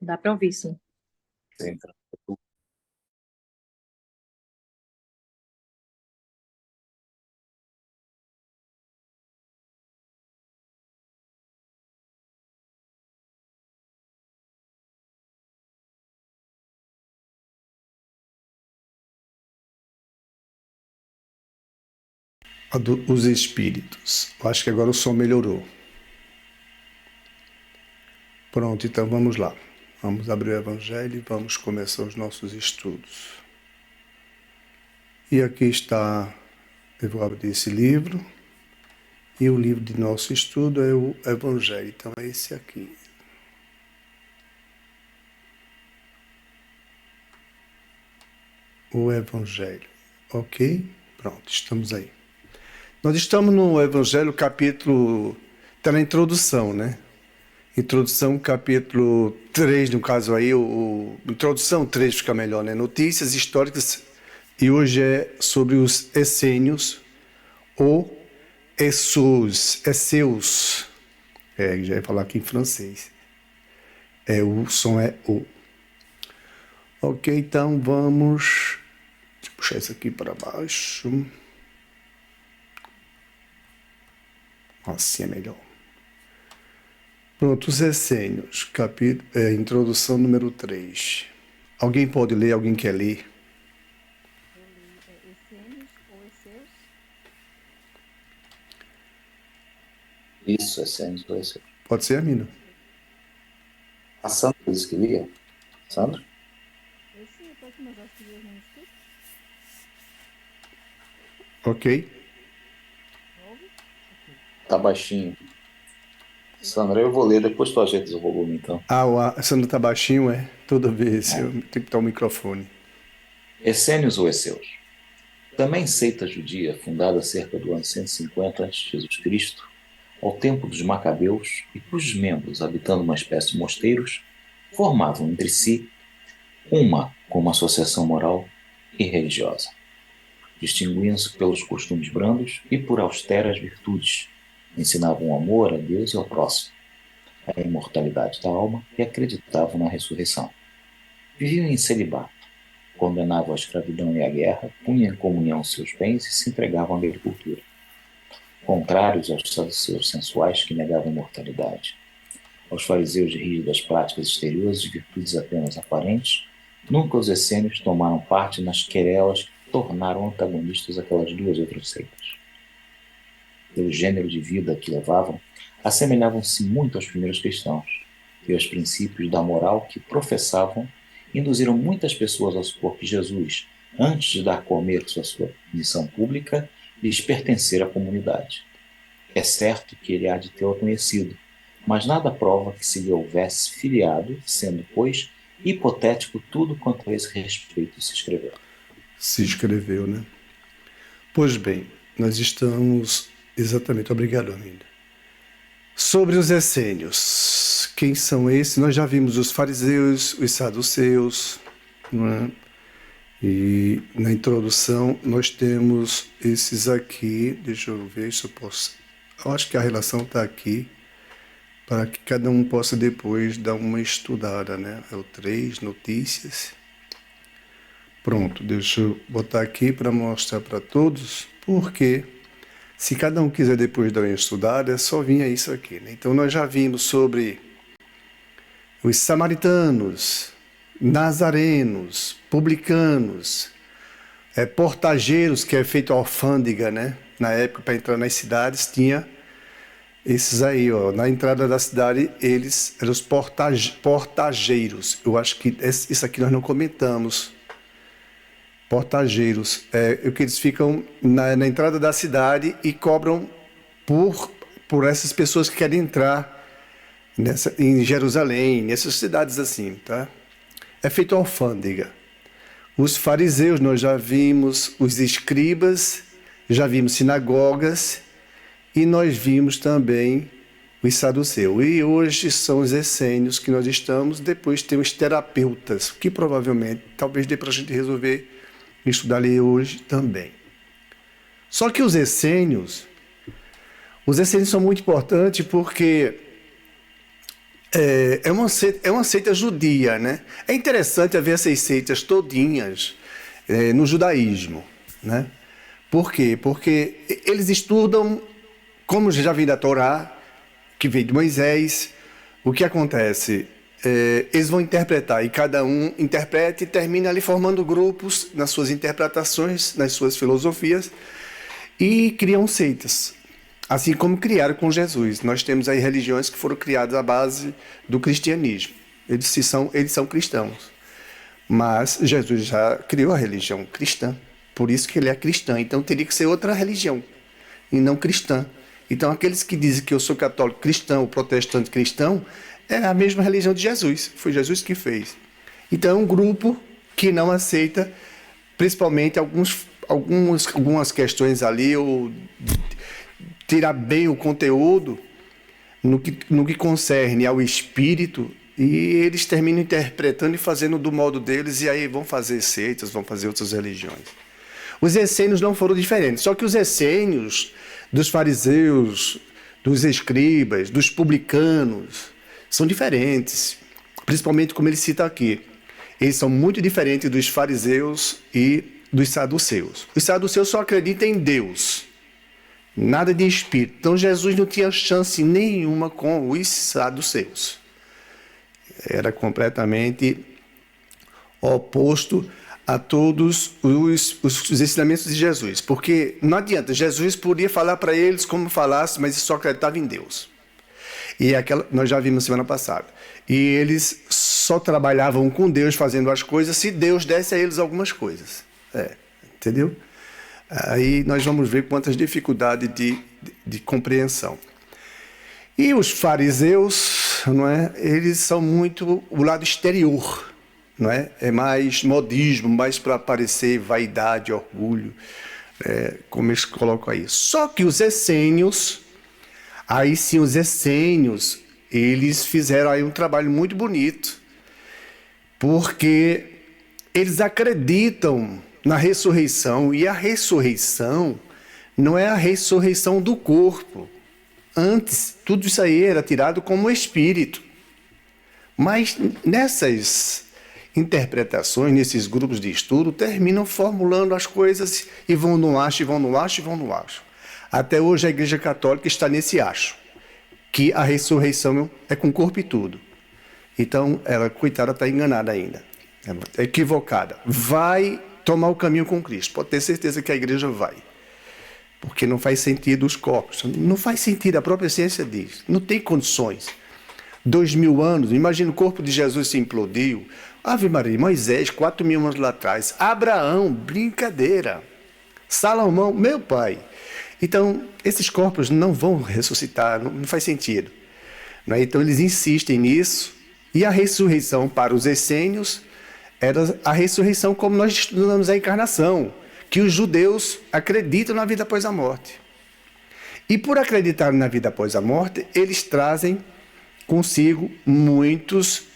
Dá para ouvir, sim. Sim. Os espíritos. Eu acho que agora o som melhorou. Pronto, então vamos lá. Vamos abrir o Evangelho e vamos começar os nossos estudos. E aqui está, eu vou abrir esse livro. E o livro de nosso estudo é o Evangelho. Então é esse aqui. O Evangelho. Ok? Pronto, estamos aí. Nós estamos no Evangelho, capítulo... Está na introdução, né? Introdução, capítulo 3, no caso aí, introdução 3 fica melhor, né? Notícias históricas, e hoje é sobre os essênios, ou Esseus, já ia falar aqui em francês. O som é o. Ok, então vamos... Deixa eu puxar isso aqui para baixo. Assim é melhor. Pronto, os essênios, introdução número 3. Alguém pode ler? Alguém quer ler? Essênios ou Esseus? Isso, essênios ou Esseus. Pode ser, Amina? A Sandra disse que lia. Sandra? Sim, eu tô aqui, mas acho que eu não escuto. Ok. Ouve? Tá baixinho. Sandra, eu vou ler, depois tu ajeita o volume, então. A Sandra tá baixinho, é? Toda vez, eu tenho que botar o microfone. Essênios ou Esseus. Também seita judia, fundada cerca do ano 150 a.C., ao tempo dos Macabeus, e cujos membros, habitando uma espécie de mosteiros, formavam entre si uma como associação moral e religiosa. Distinguiam-se pelos costumes brandos e por austeras virtudes. Ensinavam o amor a Deus e ao próximo, a imortalidade da alma e acreditavam na ressurreição. Viviam em celibato, condenavam a escravidão e a guerra, punham em comunhão seus bens e se entregavam à agricultura. Contrários aos saduceus sensuais que negavam a imortalidade, aos fariseus de rígidas práticas exteriores e virtudes apenas aparentes, nunca os essênios tomaram parte nas querelas que tornaram antagonistas aquelas duas outras seitas. Pelo gênero de vida que levavam, assemelhavam-se muito aos primeiros cristãos, e aos princípios da moral que professavam induziram muitas pessoas a supor que Jesus, antes de dar começo à sua missão pública, lhes pertencer à comunidade. É certo que ele há de tê-la conhecido, mas nada prova que se lhe houvesse filiado, sendo, pois, hipotético tudo quanto a esse respeito se escreveu. Se escreveu, né? Pois bem, nós estamos... Exatamente, obrigado, Amina. Sobre os essênios. Quem são esses? Nós já vimos os fariseus, os saduceus, não é? E na introdução nós temos esses aqui. Deixa eu ver se eu posso... Eu acho que a relação está aqui, para que cada um possa depois dar uma estudada, né? É o 3, notícias. Pronto, deixa eu botar aqui para mostrar para todos, porque se cada um quiser depois dar uma estudada, é só vir a isso aqui, né? Então nós já vimos sobre os samaritanos, nazarenos, publicanos, portageiros, que é feito alfândega, né? Na época, para entrar nas cidades, tinha esses aí, ó. Na entrada da cidade, eles eram os portageiros. Eu acho que isso aqui nós não comentamos. Portageiros. O que eles ficam na entrada da cidade e cobram por essas pessoas que querem entrar em Jerusalém, nessas cidades assim, tá? É feito alfândega. Os fariseus nós já vimos, os escribas, já vimos sinagogas e nós vimos também os saduceus. E hoje são os essênios que nós estamos, depois tem os terapeutas, que provavelmente, talvez dê para a gente resolver estudar ali hoje também. Só que os essênios, Os essênios são muito importantes porque é uma seita judia, né? É interessante ver essas seitas todinhas no judaísmo, né? Por quê? Porque eles estudam, como já vem da Torá, que vem de Moisés. O que acontece? Eles vão interpretar, e cada um interpreta e termina ali formando grupos nas suas interpretações, nas suas filosofias, e criam seitas. Assim como criaram com Jesus. Nós temos aí religiões que foram criadas à base do cristianismo. Eles são cristãos. Mas Jesus já criou a religião cristã. Por isso que ele é cristão. Então teria que ser outra religião, e não cristã. Então aqueles que dizem que eu sou católico cristão, protestante cristão, é a mesma religião de Jesus. Foi Jesus que fez. Então é um grupo que não aceita, principalmente algumas questões ali, ou tirar bem o conteúdo no que concerne ao espírito, e eles terminam interpretando e fazendo do modo deles, e aí vão fazer seitas, vão fazer outras religiões. Os essênios não foram diferentes, só que os essênios dos fariseus, dos escribas, dos publicanos, são diferentes, principalmente como ele cita aqui. Eles são muito diferentes dos fariseus e dos saduceus. Os saduceus só acreditam em Deus, nada de espírito. Então Jesus não tinha chance nenhuma com os saduceus. Era completamente oposto a todos os ensinamentos de Jesus. Porque não adianta, Jesus podia falar para eles como falasse, mas ele só acreditava em Deus. E nós já vimos semana passada. E eles só trabalhavam com Deus fazendo as coisas se Deus desse a eles algumas coisas. Entendeu? Aí nós vamos ver quantas dificuldades de compreensão. E os fariseus, não é? Eles são muito o lado exterior, não é? É mais modismo, mais para parecer vaidade, orgulho, como eles colocam aí. Só que os essênios, aí sim os essênios, eles fizeram aí um trabalho muito bonito, porque eles acreditam na ressurreição, e a ressurreição não é a ressurreição do corpo. Antes, tudo isso aí era tirado como espírito. Mas nessas interpretações, nesses grupos de estudo, terminam formulando as coisas e vão no acho, e vão no acho, e vão no acho. Até hoje a Igreja Católica está nesse acho, que a ressurreição é com corpo e tudo. Então, ela, coitada, está enganada ainda. É equivocada. Vai tomar o caminho com Cristo. Pode ter certeza que a igreja vai. Porque não faz sentido os corpos. Não faz sentido, a própria ciência diz. Não tem condições. 2000 anos, imagina o corpo de Jesus se implodiu. Ave Maria, Moisés, 4000 anos lá atrás. Abraão, brincadeira. Salomão, meu pai. Então, esses corpos não vão ressuscitar, não faz sentido. Então, eles insistem nisso. E a ressurreição para os essênios era a ressurreição como nós estudamos a encarnação, que os judeus acreditam na vida após a morte. E por acreditar na vida após a morte, eles trazem consigo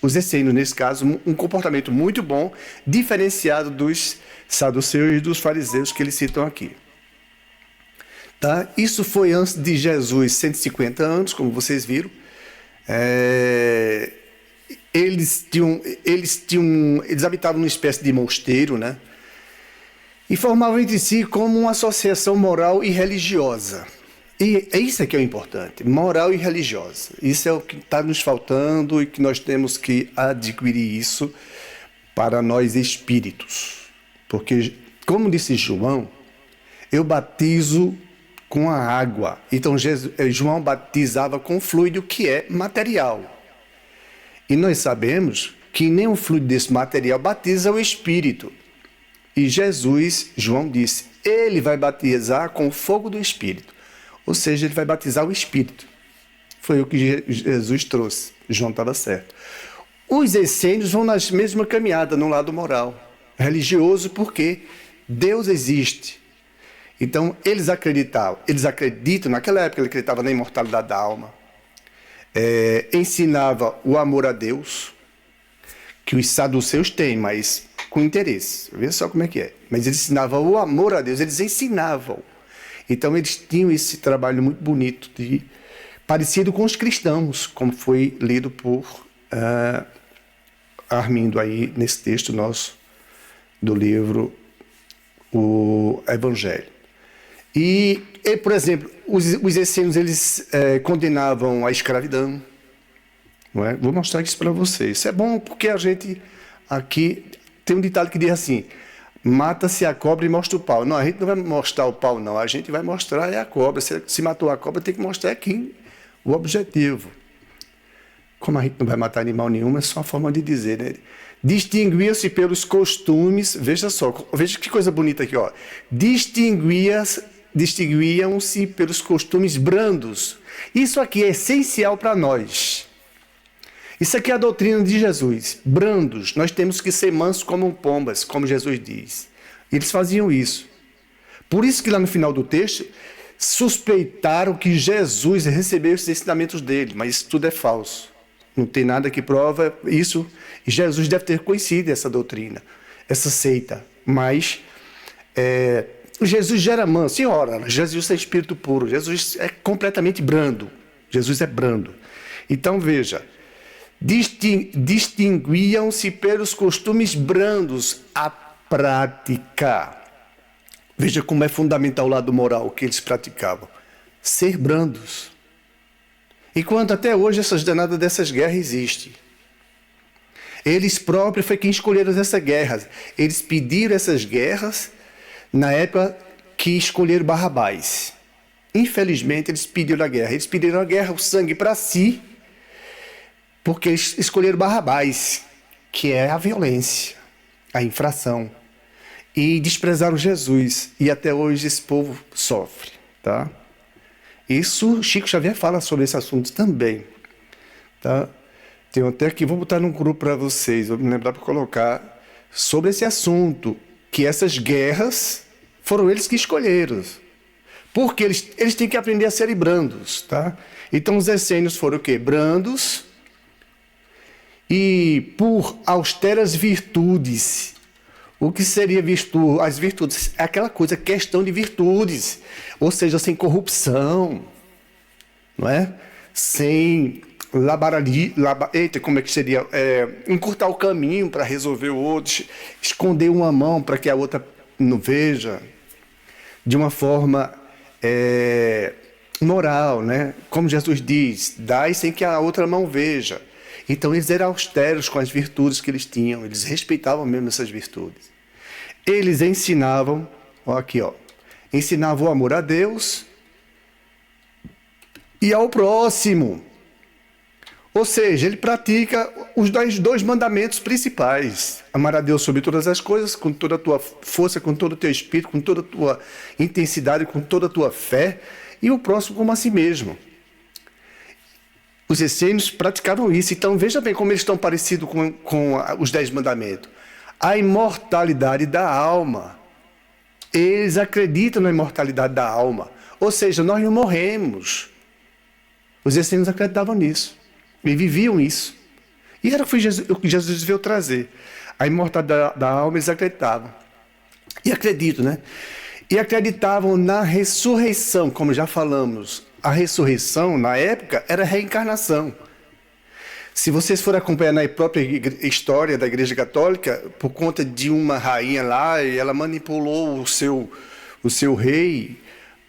os essênios, nesse caso, um comportamento muito bom, diferenciado dos saduceus e dos fariseus que eles citam aqui. Tá? Isso foi antes de Jesus, 150 anos, como vocês viram. Eles habitavam numa espécie de mosteiro, né? E formavam entre si como uma associação moral e religiosa. E é isso que é o importante, moral e religiosa. Isso é o que está nos faltando e que nós temos que adquirir isso para nós espíritos. Porque, como disse João, eu batizo com a água. Então, João batizava com fluido que é material. E nós sabemos que nenhum fluido desse material batiza o Espírito. E João disse, ele vai batizar com o fogo do Espírito. Ou seja, ele vai batizar o Espírito. Foi o que Jesus trouxe. João estava certo. Os essênios vão na mesma caminhada, no lado moral. Religioso, porque Deus existe. Então, eles acreditam, naquela época ele acreditava na imortalidade da alma. Ensinava o amor a Deus, que os saduceus têm, mas com interesse. Vê só como é que é. Mas eles ensinavam o amor a Deus, eles ensinavam. Então eles tinham esse trabalho muito bonito, parecido com os cristãos, como foi lido por Armindo aí nesse texto nosso do livro O Evangelho. E por exemplo, os essênios, eles condenavam a escravidão. Não é? Vou mostrar isso para vocês. Isso é bom porque a gente aqui tem um ditado que diz assim: mata-se a cobra e mostra o pau. Não, a gente não vai mostrar o pau, não. A gente vai mostrar a cobra. Se matou a cobra, tem que mostrar aqui o objetivo. Como a gente não vai matar animal nenhum, é só uma forma de dizer, né? Distinguia-se pelos costumes. Veja só, veja que coisa bonita aqui, ó. Distinguiam-se pelos costumes brandos. Isso aqui é essencial para nós. Isso aqui é a doutrina de Jesus. Brandos. Nós temos que ser mansos como pombas, como Jesus diz. Eles faziam isso. Por isso que lá no final do texto, suspeitaram que Jesus recebeu esses ensinamentos dele. Mas isso tudo é falso. Não tem nada que prova isso. E Jesus deve ter conhecido essa doutrina, essa seita. Mas Jesus já era manso. E ora, Jesus é espírito puro. Jesus é completamente brando. Jesus é brando. Então veja, distinguiam-se pelos costumes brandos a prática. Veja como é fundamental o lado moral que eles praticavam. Ser brandos. Enquanto até hoje essas danadas dessas guerras existem. Eles próprios foi quem escolheram essas guerras. Eles pediram essas guerras na época que escolheram Barrabás. Infelizmente, eles pediram a guerra. Eles pediram a guerra, o sangue para si, porque eles escolheram Barrabás, que é a violência, a infração. E desprezaram Jesus. E até hoje esse povo sofre, tá? Isso, Chico Xavier fala sobre esse assunto também, tá? Tem até aqui, vou botar num grupo para vocês, vou me lembrar para colocar, sobre esse assunto, que essas guerras foram eles que escolheram. Porque eles têm que aprender a serem brandos, tá? Então os essênios foram o quê? Brandos e por austeras virtudes. O que seria virtude? As virtudes é aquela coisa, questão de virtudes, ou seja, sem corrupção, não é? Sem como é que seria? Encurtar o caminho para resolver o outro, esconder uma mão para que a outra não veja, de uma forma moral, né? Como Jesus diz, dai sem que a outra mão veja. Então eles eram austeros com as virtudes que eles tinham, eles respeitavam mesmo essas virtudes. Eles ensinavam, ó, aqui, ó, ensinavam o amor a Deus e ao próximo. Ou seja, ele pratica os dois mandamentos principais. Amar a Deus sobre todas as coisas, com toda a tua força, com todo o teu espírito, com toda a tua intensidade, com toda a tua fé, e o próximo como a si mesmo. Os essênios praticavam isso. Então veja bem como eles estão parecidos com os 10 mandamentos. A imortalidade da alma. Eles acreditam na imortalidade da alma. Ou seja, nós não morremos. Os essênios acreditavam nisso. E viviam isso. E era o que Jesus veio trazer. A imortalidade da alma eles acreditavam. E acreditam, né? E acreditavam na ressurreição, como já falamos. A ressurreição, na época, era reencarnação. Se vocês forem acompanhar na própria história da Igreja Católica, por conta de uma rainha lá, ela manipulou o seu rei,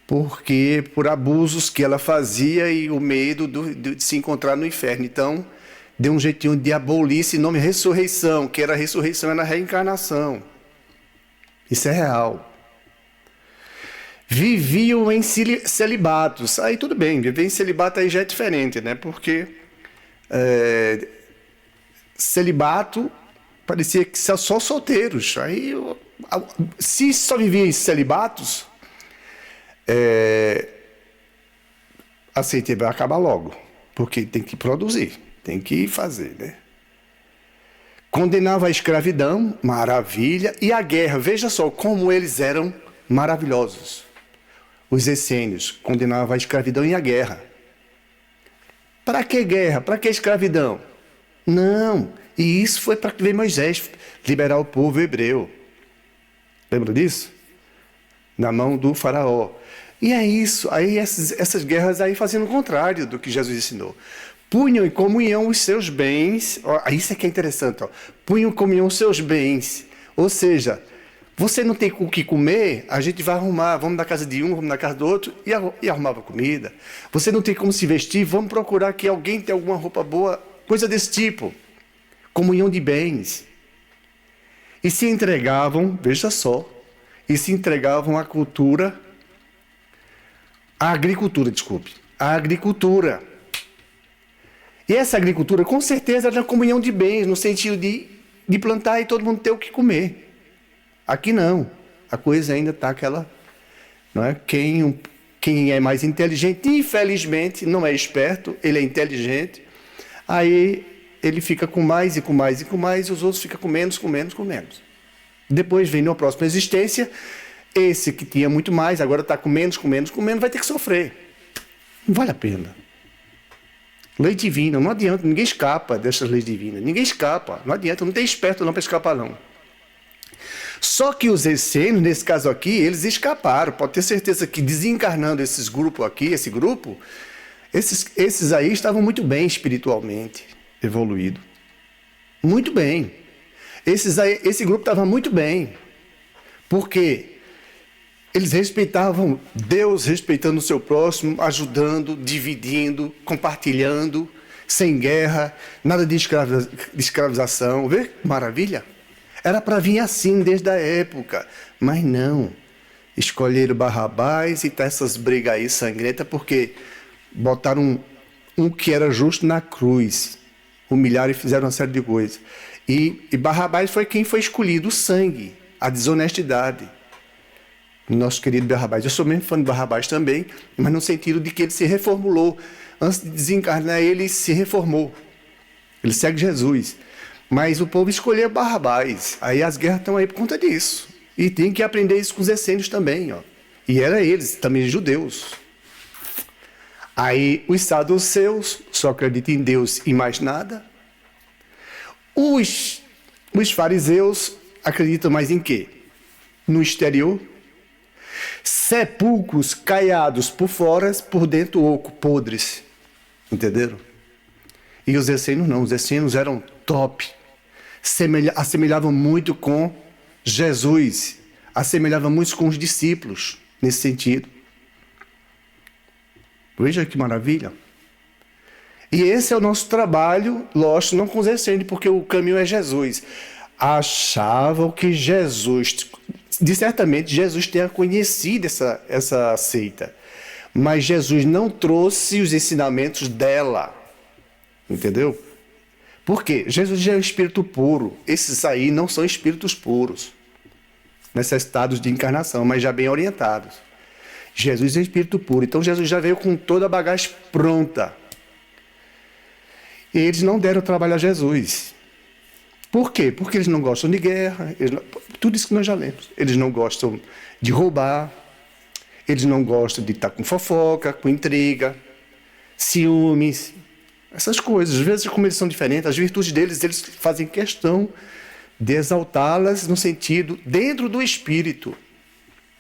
porque por abusos que ela fazia e o medo de se encontrar no inferno. Então, deu um jeitinho de abolir esse nome ressurreição, que era a ressurreição, era a reencarnação. Isso é real. Viviam em celibatos. Aí tudo bem, viver em celibato aí já é diferente, né? Porque celibato parecia que só solteiros. Aí, se só vivia em celibatos, a seita vai acabar logo, porque tem que produzir, tem que fazer, né? Condenava a escravidão, maravilha, e a guerra. Veja só como eles eram maravilhosos. Os essênios condenavam a escravidão e a guerra. Para que guerra? Para que escravidão? Não. E isso foi para que veio Moisés liberar o povo hebreu. Lembra disso? Na mão do faraó. E é isso, aí essas guerras aí fazendo o contrário do que Jesus ensinou. Punham em comunhão os seus bens, ó, isso é que é interessante, ó. Punham em comunhão os seus bens, ou seja, você não tem o que comer, a gente vai arrumar, vamos na casa de um, vamos na casa do outro, e arrumava comida. Você não tem como se vestir, vamos procurar que alguém tenha alguma roupa boa, coisa desse tipo. Comunhão de bens. E se entregavam, veja só, e se entregavam à cultura, à agricultura, desculpe, à agricultura. E essa agricultura, com certeza, era comunhão de bens, no sentido de plantar e todo mundo ter o que comer. Aqui não. A coisa ainda está aquela... Não é? Quem é mais inteligente, infelizmente, não é esperto, ele é inteligente, aí ele fica com mais e com mais e com mais, e os outros ficam com menos, com menos, com menos. Depois vem numa próxima existência, esse que tinha muito mais, agora está com menos, com menos, com menos, vai ter que sofrer. Não vale a pena. Lei divina, não adianta, ninguém escapa dessas leis divinas. Ninguém escapa, não adianta, não tem esperto não para escapar não. Só que os essênios, nesse caso aqui, eles escaparam. Pode ter certeza que desencarnando esses grupos aqui, esse grupo, esses aí estavam muito bem espiritualmente evoluído. Muito bem. Esse grupo estava muito bem. Por quê? Eles respeitavam Deus, respeitando o seu próximo, ajudando, dividindo, compartilhando, sem guerra, nada de escravização. Vê que maravilha? Era para vir assim desde a época, mas não. Escolheram Barrabás e tá essas brigas aí sangrentas porque botaram um que era justo na cruz, humilharam e fizeram uma série de coisas. E Barrabás foi quem foi escolhido, o sangue, a desonestidade. Nosso querido Barrabás. Eu sou mesmo fã de Barrabás também, mas no sentido de que ele se reformulou. Antes de desencarnar, ele se reformou. Ele segue Jesus. Mas o povo escolheu Barrabás. Aí as guerras estão aí por conta disso. E tem que aprender isso com os essênios também. Ó. E era eles, também judeus. Aí os saduceus só acreditam em Deus e mais nada. Os fariseus acreditam mais em quê? No exterior. Sepulcros caiados por fora, por dentro oco, podres. Entenderam? E os essênios não, os essênios eram top. Assemelhavam muito com Jesus. Assemelhavam muito com os discípulos, nesse sentido. Veja que maravilha. E esse é o nosso trabalho, lógico, não com os essênios, porque o caminho é Jesus. Achavam que Jesus... Certamente Jesus tenha conhecido essa seita, mas Jesus não trouxe os ensinamentos dela, entendeu? Por quê? Jesus já é um espírito puro, esses aí não são espíritos puros, necessitados de encarnação, mas já bem orientados. Jesus é um espírito puro, então Jesus já veio com toda a bagagem pronta. E eles não deram trabalho a Jesus. Por quê? Porque eles não gostam de guerra, tudo isso que nós já lemos. Eles não gostam de roubar, eles não gostam de estar com fofoca, com intriga, ciúmes, essas coisas. Às vezes, como eles são diferentes, as virtudes deles, eles fazem questão de exaltá-las no sentido, dentro do espírito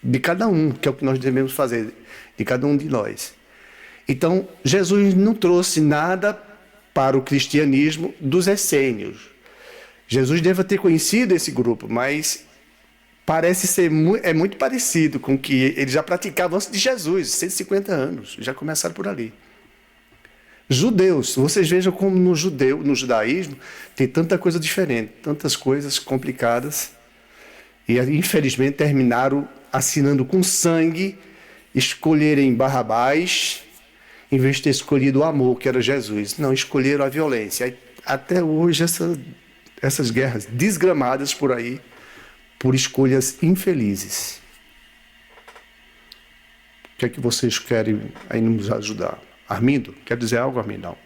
de cada um, que é o que nós devemos fazer, de cada um de nós. Então, Jesus não trouxe nada para o cristianismo dos essênios. Jesus deve ter conhecido esse grupo, mas parece ser muito parecido com o que eles já praticavam antes de Jesus, 150 anos, já começaram por ali. Judeus, vocês vejam como no judaísmo, tem tanta coisa diferente, tantas coisas complicadas, e infelizmente terminaram assinando com sangue, escolherem Barrabás, em vez de ter escolhido o amor, que era Jesus. Não, escolheram a violência. Até hoje, essas guerras desgramadas por aí, por escolhas infelizes. O que é que vocês querem aí nos ajudar? Armindo, quer dizer algo, Armindo?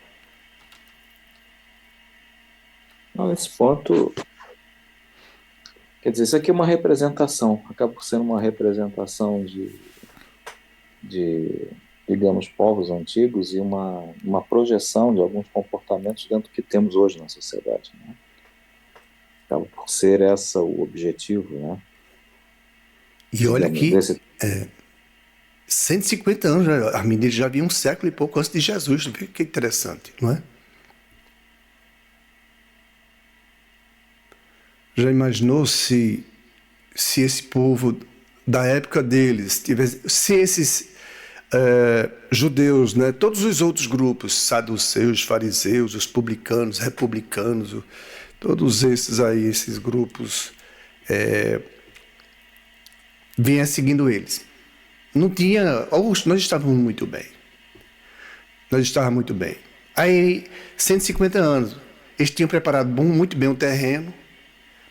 Não, nesse ponto, quer dizer, isso aqui é uma representação, acaba por ser uma representação de digamos, povos antigos e uma projeção de alguns comportamentos dentro do que temos hoje na sociedade, né? Acaba por ser esse o objetivo, né? E olha aqui, 150 anos, Armindo, ele já havia um século e pouco antes de Jesus. Vê que interessante, não é? Já imaginou se esse povo da época deles, se esses judeus, né, todos os outros grupos, saduceus, fariseus, os publicanos, republicanos, todos esses aí, esses grupos, vinham seguindo eles. Não tinha... nós estávamos muito bem. Nós estávamos muito bem. Aí, 150 anos, eles tinham preparado muito bem o terreno,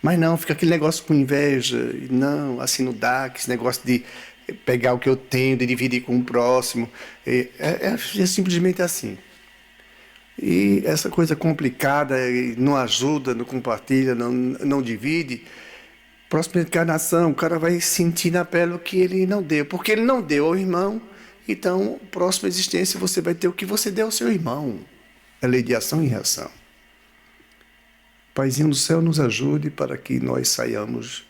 mas não, fica aquele negócio com inveja, não, assim não dá, esse negócio de pegar o que eu tenho, de dividir com o próximo, é simplesmente assim. E essa coisa complicada, não ajuda, não compartilha, não divide, próxima encarnação, o cara vai sentir na pele o que ele não deu, porque ele não deu ao irmão, então, próxima existência, você vai ter o que você deu ao seu irmão. É lei de ação e reação. Paizinho do céu nos ajude para que nós saiamos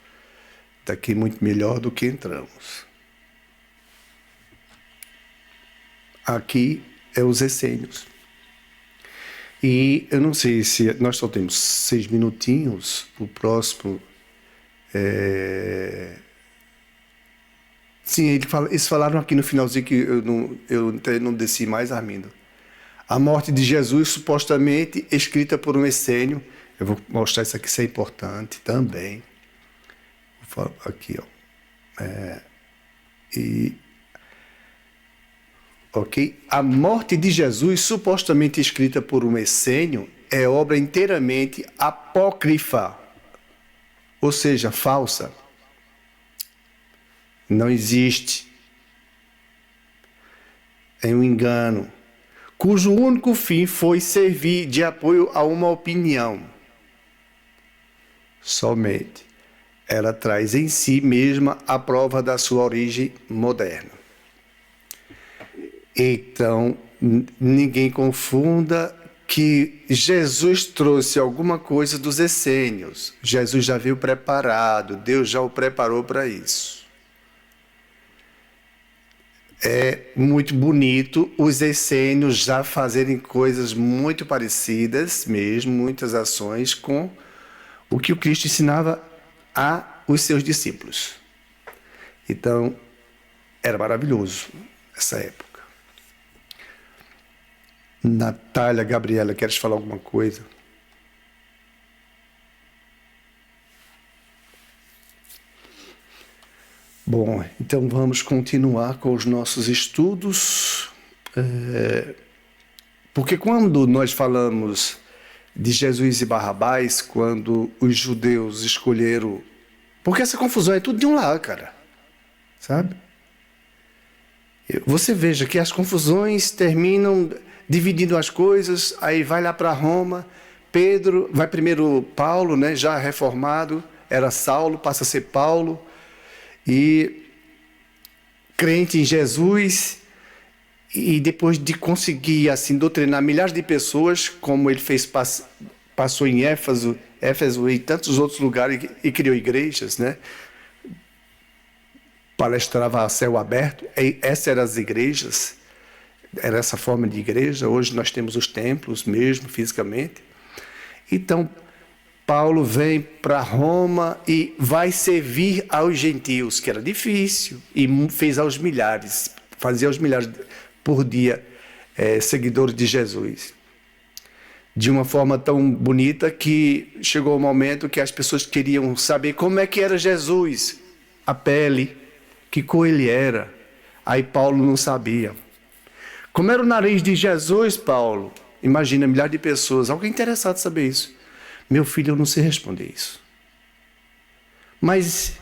daqui muito melhor do que entramos. Aqui é os essênios. E eu não sei se... Nós só temos 6 minutinhos. O próximo... Sim, eles falaram aqui no finalzinho que eu não desci mais, Armindo. A morte de Jesus, supostamente escrita por um essênio. Eu vou mostrar isso aqui, isso é importante também. Vou falar aqui, ó. Ok? A morte de Jesus, supostamente escrita por um essênio, é obra inteiramente apócrifa, ou seja, falsa. Não existe. É um engano, cujo único fim foi servir de apoio a uma opinião. Somente. Ela traz em si mesma a prova da sua origem moderna. Então, ninguém confunda que Jesus trouxe alguma coisa dos essênios. Jesus já veio preparado, Deus já o preparou para isso. É muito bonito os essênios já fazerem coisas muito parecidas, mesmo, muitas ações com o que o Cristo ensinava aos seus discípulos. Então, era maravilhoso essa época. Natália, Gabriela, queres falar alguma coisa? Bom, então vamos continuar com os nossos estudos, porque quando nós falamos de Jesus e Barrabás, quando os judeus escolheram... Porque essa confusão é tudo de um lado, cara, sabe? Você veja que as confusões terminam dividindo as coisas, aí vai lá para Roma, Pedro, vai primeiro Paulo, né, já reformado, era Saulo, passa a ser Paulo, e crente em Jesus, e depois de conseguir assim doutrinar milhares de pessoas, como ele fez, passou em Éfeso e tantos outros lugares, e criou igrejas, né? Palestrava a céu aberto, essas eram as igrejas, era essa forma de igreja. Hoje nós temos os templos mesmo, fisicamente. Então, Paulo vem para Roma e vai servir aos gentios, que era difícil, e fez aos milhares, fazia aos milhares por dia seguidores de Jesus. De uma forma tão bonita que chegou o momento que as pessoas queriam saber como é que era Jesus, a pele, que cor ele era. Aí Paulo não sabia. Como era o nariz de Jesus, Paulo? Imagina, milhares de pessoas. Alguém interessado em saber isso? Meu filho, eu não sei responder isso. Mas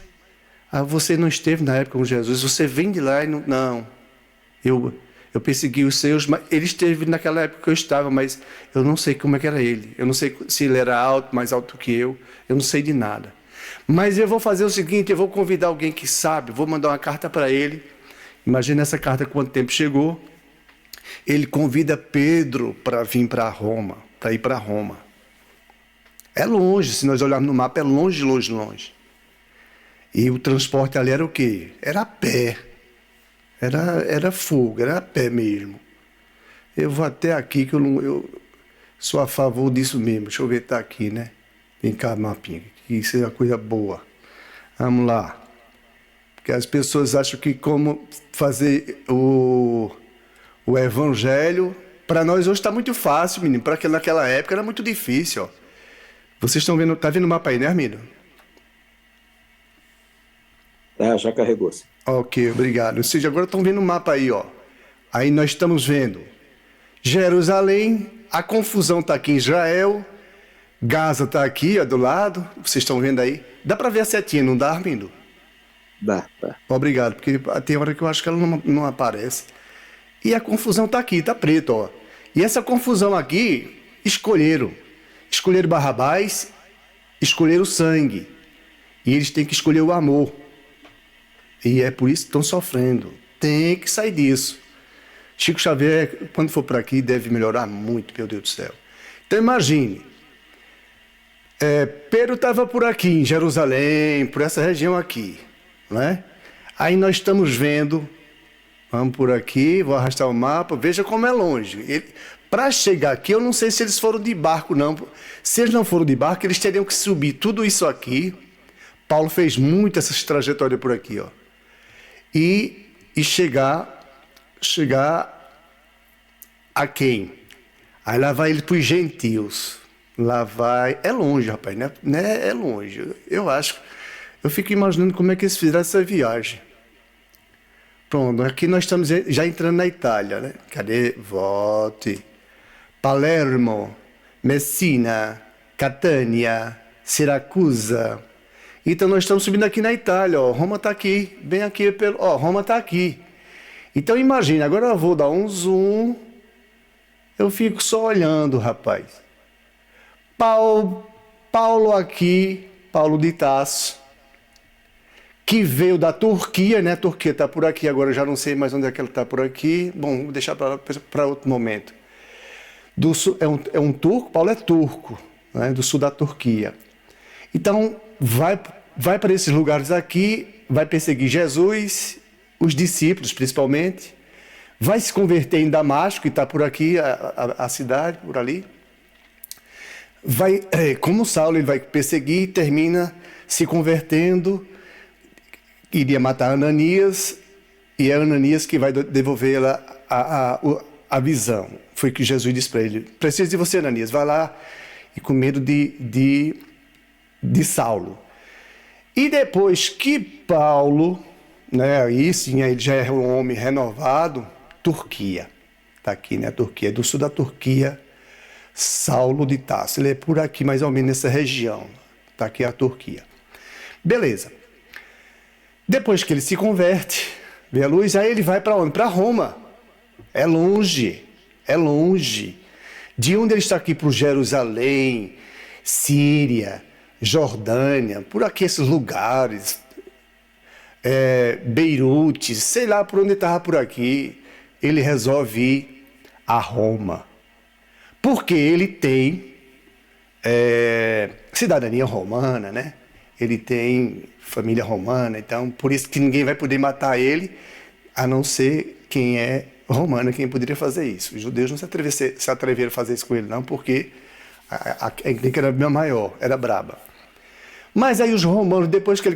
você não esteve na época com Jesus, você vem de lá e não... Não, eu persegui os seus, mas ele esteve naquela época que eu estava, mas eu não sei como é que era ele. Eu não sei se ele era alto, mais alto que eu não sei de nada. Mas eu vou fazer o seguinte, eu vou convidar alguém que sabe, vou mandar uma carta para ele. Imagina essa carta quanto tempo chegou. Ele convida Pedro para vir para Roma, para ir para Roma. É longe, se nós olharmos no mapa, é longe, longe, longe. E o transporte ali era o quê? Era a pé. Era fogo, era a pé mesmo. Eu vou até aqui, que eu sou a favor disso mesmo. Deixa eu ver, tá aqui, né? Vem cá, mapinha, que isso é uma coisa boa. Vamos lá. Porque as pessoas acham que como fazer o evangelho, para nós hoje está muito fácil, menino. Para que naquela época era muito difícil, ó. Vocês estão vendo, tá vendo o mapa aí, né, Armindo? Já carregou-se. Ok, obrigado. Ou seja, agora estão vendo o mapa aí, ó. Aí nós estamos vendo Jerusalém, a confusão está aqui em Israel, Gaza está aqui, ó, do lado. Vocês estão vendo aí? Dá para ver a setinha, não dá, Armindo? Dá. Obrigado, porque tem hora que eu acho que ela não aparece. E a confusão está aqui, está preto, ó. E essa confusão aqui, escolheram Barrabás, escolheram o sangue. E eles têm que escolher o amor. E é por isso que estão sofrendo. Tem que sair disso. Chico Xavier, quando for para aqui, deve melhorar muito, meu Deus do céu. Então imagine, Pedro estava por aqui, em Jerusalém, por essa região aqui, não é? Aí nós estamos vendo, vamos por aqui, vou arrastar o mapa, veja como é longe. Para chegar aqui, eu não sei se eles foram de barco, não. Se eles não foram de barco, eles teriam que subir tudo isso aqui. Paulo fez muito essa trajetória por aqui, ó. E chegar a quem? Aí lá vai ele para os gentios. Lá vai... É longe, rapaz, né? É longe. Eu acho... Eu fico imaginando como é que eles fizeram essa viagem. Pronto, aqui nós estamos já entrando na Itália, né? Cadê? Volte. Palermo, Messina, Catânia, Siracusa. Então nós estamos subindo aqui na Itália, ó. Roma está aqui, bem aqui, Roma está aqui. Então imagina, agora eu vou dar um zoom, eu fico só olhando, rapaz. Paulo aqui, Paulo de Tarso, que veio da Turquia, né? A Turquia está por aqui, agora eu já não sei mais onde é que ela está por aqui. Bom, vou deixar para outro momento. É um turco, Paulo é turco, né? Do sul da Turquia. Então, vai para esses lugares aqui, vai perseguir Jesus, os discípulos principalmente, vai se converter em Damasco, que está por aqui, a cidade, por ali. Como Saulo, ele vai perseguir e termina se convertendo, iria matar Ananias, e é Ananias que vai devolver a visão. Foi o que Jesus disse para ele: preciso de você, Ananias, vai lá, e com medo de Saulo. E depois que Paulo, né, aí sim, ele já é um homem renovado, Turquia. Está aqui, né? Turquia, do sul da Turquia, Saulo de Tarso. Ele é por aqui, mais ou menos nessa região. Está aqui a Turquia. Beleza. Depois que ele se converte, vê a luz, aí ele vai para onde? Para Roma. É longe. De onde ele está aqui para Jerusalém, Síria, Jordânia, por aqui esses lugares, Beirute, sei lá por onde estava por aqui, ele resolve ir a Roma. Porque ele tem cidadania romana, né? Ele tem família romana, então por isso que ninguém vai poder matar ele, a não ser quem é romano, quem poderia fazer isso. Os judeus não se atreveram a fazer isso com ele, não, porque a encrenca era bem maior, era braba. Mas aí os romanos, depois que ele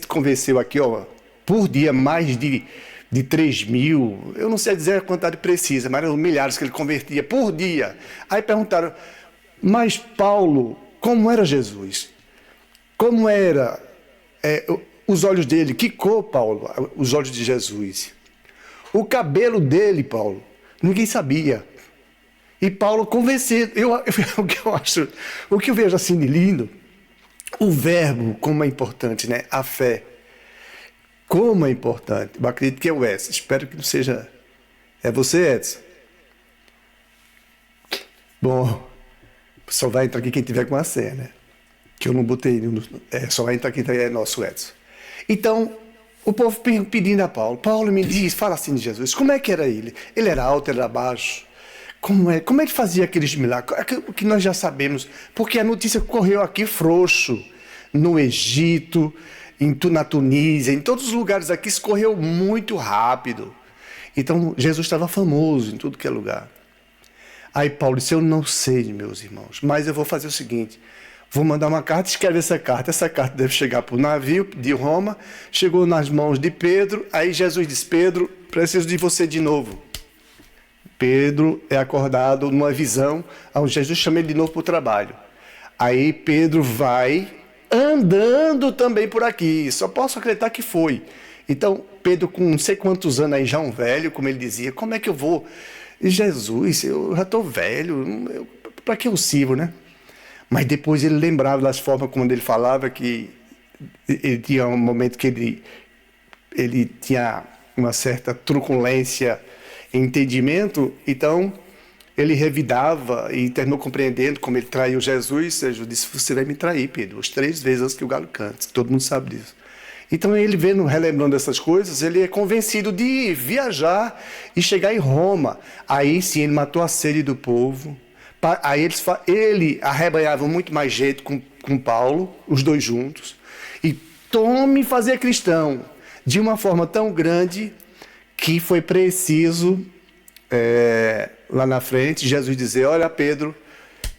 convenceu aqui, ó, por dia mais de 3.000, eu não sei dizer a quantidade precisa, mas eram milhares que ele convertia por dia. Aí perguntaram, mas Paulo, como era Jesus? Como era os olhos dele? Que cor, Paulo, os olhos de Jesus? O cabelo dele, Paulo, ninguém sabia. E Paulo convenceu. O que eu vejo assim de lindo, o verbo, como é importante, né? A fé. Como é importante. Eu acredito que é o Edson. Espero que não seja... É você, Edson? Bom, só vai entrar aqui quem tiver com a senha, né? Que eu não botei. Só vai entrar quem é nosso Edson. Então, o povo pedindo a Paulo. Paulo, me diz, fala assim de Jesus. Como é que era ele? Ele era alto, ele era baixo? Como é que fazia aqueles milagres? O que nós já sabemos. Porque a notícia correu aqui frouxo. No Egito, na Tunísia, em todos os lugares aqui, escorreu muito rápido. Então, Jesus estava famoso em tudo que é lugar. Aí Paulo disse, eu não sei, meus irmãos, mas eu vou fazer o seguinte, vou mandar uma carta, escreve essa carta deve chegar para o navio de Roma, chegou nas mãos de Pedro, aí Jesus disse, Pedro, preciso de você de novo. Pedro é acordado numa visão, onde Jesus chama ele de novo para o trabalho. Aí Pedro vai andando também por aqui, só posso acreditar que foi. Então, Pedro, com não sei quantos anos aí, já um velho, como ele dizia, como é que eu vou? Jesus, eu já estou velho, para que eu sirvo, né? Mas depois ele lembrava das formas como ele falava, que ele tinha um momento que ele tinha uma certa truculência em entendimento, então ele revidava e terminou compreendendo como ele traiu Jesus. Jesus disse, você vai me trair, Pedro, as 3 vezes antes que o galo cante, todo mundo sabe disso. Então ele vendo, relembrando essas coisas, ele é convencido de viajar e chegar em Roma. Aí sim ele matou a sede do povo. Aí ele arrebanhava muito mais jeito com Paulo, os dois juntos, e tome fazer cristão de uma forma tão grande que foi preciso, lá na frente, Jesus dizer, olha Pedro,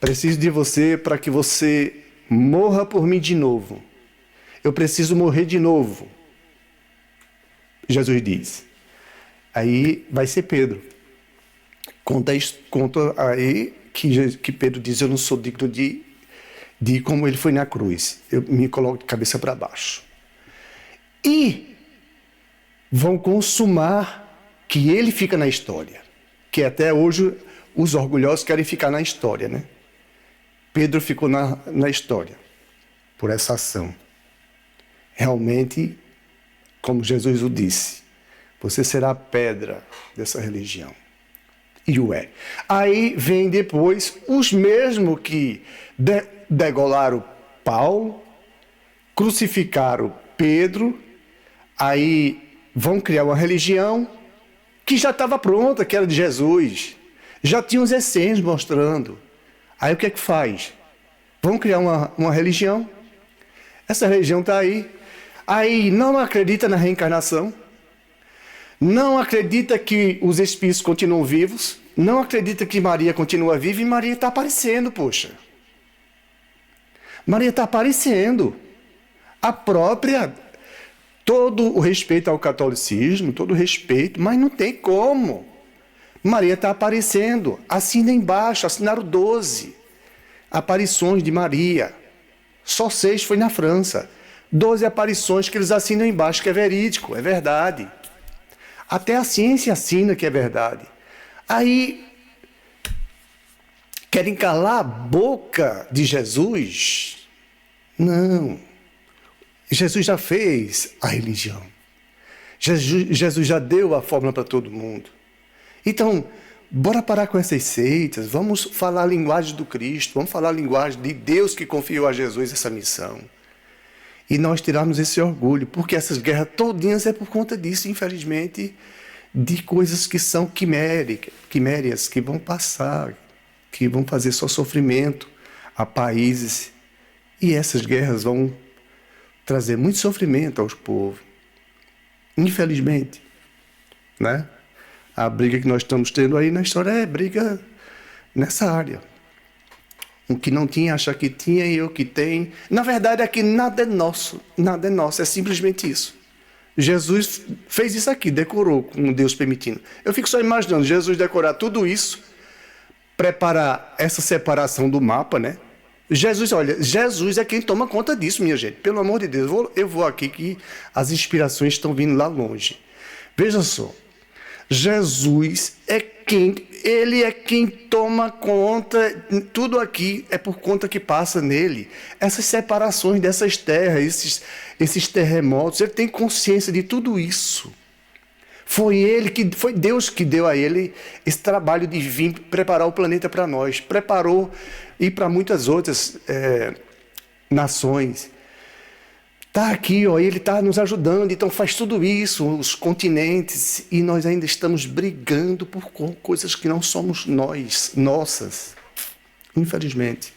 preciso de você para que você morra por mim de novo. Eu preciso morrer de novo. Jesus diz. Aí vai ser Pedro. Conta aí que Pedro diz, eu não sou digno de como ele foi na cruz. Eu me coloco de cabeça para baixo. E vão consumar que ele fica na história. Que até hoje os orgulhosos querem ficar na história, né? Pedro ficou na história por essa ação. Realmente, como Jesus o disse, você será a pedra dessa religião. E o é. Aí vem depois os mesmos que degolaram Paulo, crucificaram Pedro, aí vão criar uma religião que já estava pronta, que era de Jesus. Já tinha os essênios mostrando. Aí o que é que faz? Vão criar uma religião. Essa religião está aí. Aí não acredita na reencarnação, não acredita que os espíritos continuam vivos, não acredita que Maria continua viva, e Maria está aparecendo, poxa. Maria está aparecendo. A própria, todo o respeito ao catolicismo, todo o respeito, mas não tem como. Maria está aparecendo. Assina embaixo, assinaram 12 aparições de Maria. Só 6 foi na França. 12 aparições que eles assinam embaixo, que é verídico, é verdade. Até a ciência assina que é verdade. Aí, querem calar a boca de Jesus? Não. Jesus já fez a religião. Jesus já deu a fórmula para todo mundo. Então, bora parar com essas seitas, vamos falar a linguagem do Cristo, vamos falar a linguagem de Deus que confiou a Jesus essa missão. E nós tirarmos esse orgulho, porque essas guerras todinhas é por conta disso, infelizmente, de coisas que são quimérias, que vão passar, que vão fazer só sofrimento a países. E essas guerras vão trazer muito sofrimento aos povos. Infelizmente, né? A briga que nós estamos tendo aí na história é briga nessa área. O que não tinha, acha que tinha, e eu que tenho. Na verdade, aqui nada é nosso, é simplesmente isso. Jesus fez isso aqui, decorou, com Deus permitindo. Eu fico só imaginando Jesus decorar tudo isso, preparar essa separação do mapa, né? Jesus é quem toma conta disso, minha gente. Pelo amor de Deus, eu vou aqui que as inspirações estão vindo lá longe. Veja só. Jesus ele é quem toma conta, tudo aqui é por conta que passa nele. Essas separações dessas terras, esses terremotos, ele tem consciência de tudo isso. Foi Deus que deu a ele esse trabalho de vir preparar o planeta para nós. Preparou e para muitas outras nações. Está aqui, ó, ele está nos ajudando, então faz tudo isso, os continentes, e nós ainda estamos brigando por coisas que não somos nossas. Infelizmente.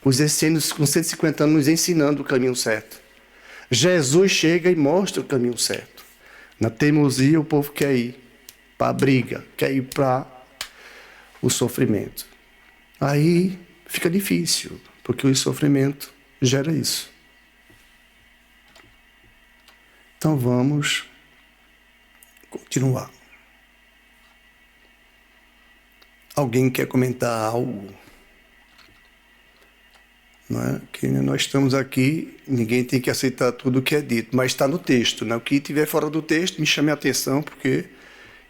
Os essênios com 150 anos nos ensinando o caminho certo. Jesus chega e mostra o caminho certo. Na teimosia o povo quer ir. para a briga, quer ir para o sofrimento. Aí fica difícil, porque o sofrimento gera isso. Então vamos continuar. Alguém quer comentar algo? Não é? Que nós estamos aqui, ninguém tem que aceitar tudo o que é dito, mas está no texto. Né? O que estiver fora do texto, me chame a atenção, porque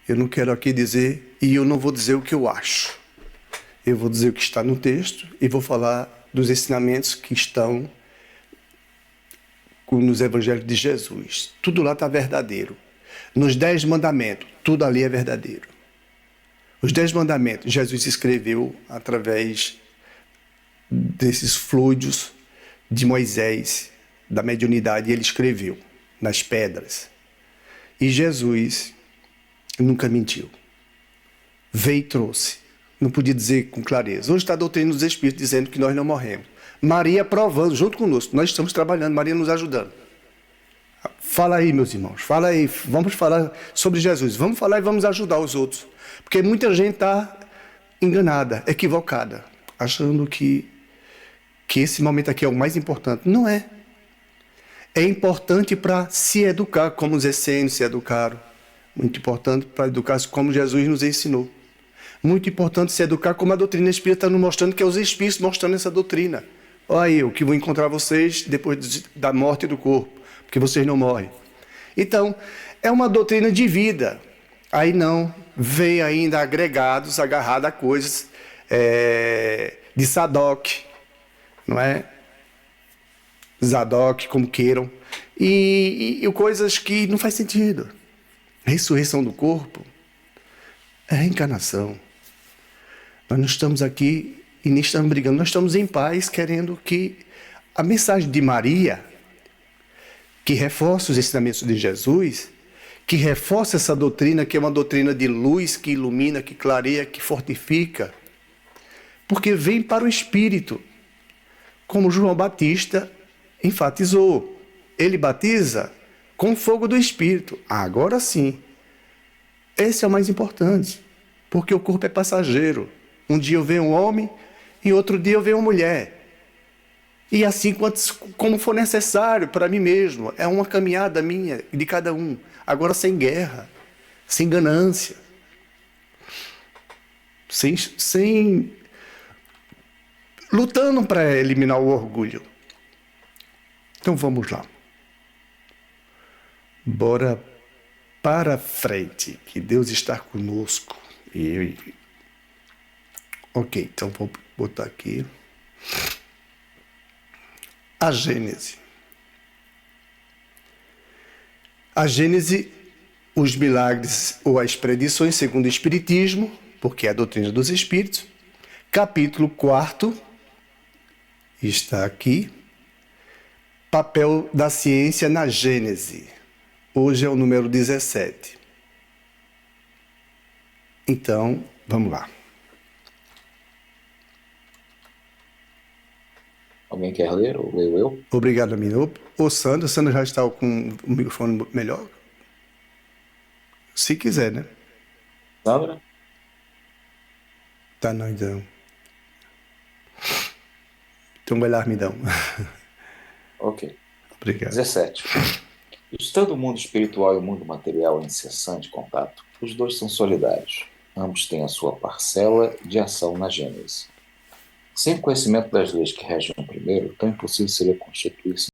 eu não quero aqui dizer, e eu não vou dizer o que eu acho. Eu vou dizer o que está no texto e vou falar dos ensinamentos que estão nos evangelhos de Jesus. Tudo lá está verdadeiro. Nos 10 mandamentos, tudo ali é verdadeiro. Os 10 mandamentos, Jesus escreveu através desses fluidos de Moisés, da mediunidade, ele escreveu nas pedras. E Jesus nunca mentiu. Veio e trouxe. Não podia dizer com clareza. Hoje está a doutrina dos Espíritos dizendo que nós não morremos. Maria provando junto conosco. Nós estamos trabalhando, Maria nos ajudando. Fala aí, meus irmãos. Fala aí. Vamos falar sobre Jesus. Vamos falar e vamos ajudar os outros. Porque muita gente está enganada, equivocada, achando que esse momento aqui é o mais importante. Não é. É importante para se educar, como os essênios se educaram. Muito importante para educar-se como Jesus nos ensinou. Muito importante se educar como a doutrina espírita está nos mostrando, que é os espíritos mostrando essa doutrina. Olha eu que vou encontrar vocês depois da morte do corpo, porque vocês não morrem. Então, é uma doutrina de vida. Aí não, vem ainda agregados, agarrados a coisas de Sadoc, não é? Zadok, como queiram, e coisas que não faz sentido. Ressurreição do corpo é reencarnação. Nós não estamos aqui e nem estamos brigando, nós estamos em paz, querendo que a mensagem de Maria, que reforça os ensinamentos de Jesus, que reforça essa doutrina, que é uma doutrina de luz, que ilumina, que clareia, que fortifica, porque vem para o Espírito, como João Batista enfatizou. Ele batiza com fogo do Espírito. Agora sim. Esse é o mais importante, porque o corpo é passageiro. Um dia eu vejo um homem e outro dia eu vejo uma mulher. E assim como for necessário para mim mesmo. É uma caminhada minha, de cada um. Agora sem guerra, sem ganância, sem lutando para eliminar o orgulho. Então vamos lá. Bora para frente, que Deus está conosco. Ok, então vou botar aqui a Gênese. A Gênese, os milagres ou as predições segundo o Espiritismo, porque é a doutrina dos Espíritos, capítulo 4, está aqui, papel da ciência na Gênese. Hoje é o número 17. Então, vamos lá. Alguém quer ler ou leio eu? Obrigado, amigo. Ô, Sandra já está com o microfone melhor? Se quiser, né? Sandra? Tá, não, então. Então vai lá, Armidão. Ok. Obrigado. 17. Estando o mundo espiritual e o mundo material em incessante contato, os dois são solidários. Ambos têm a sua parcela de ação na Gênese. Sem conhecimento das leis que regem o primeiro, tão impossível seria constituir-se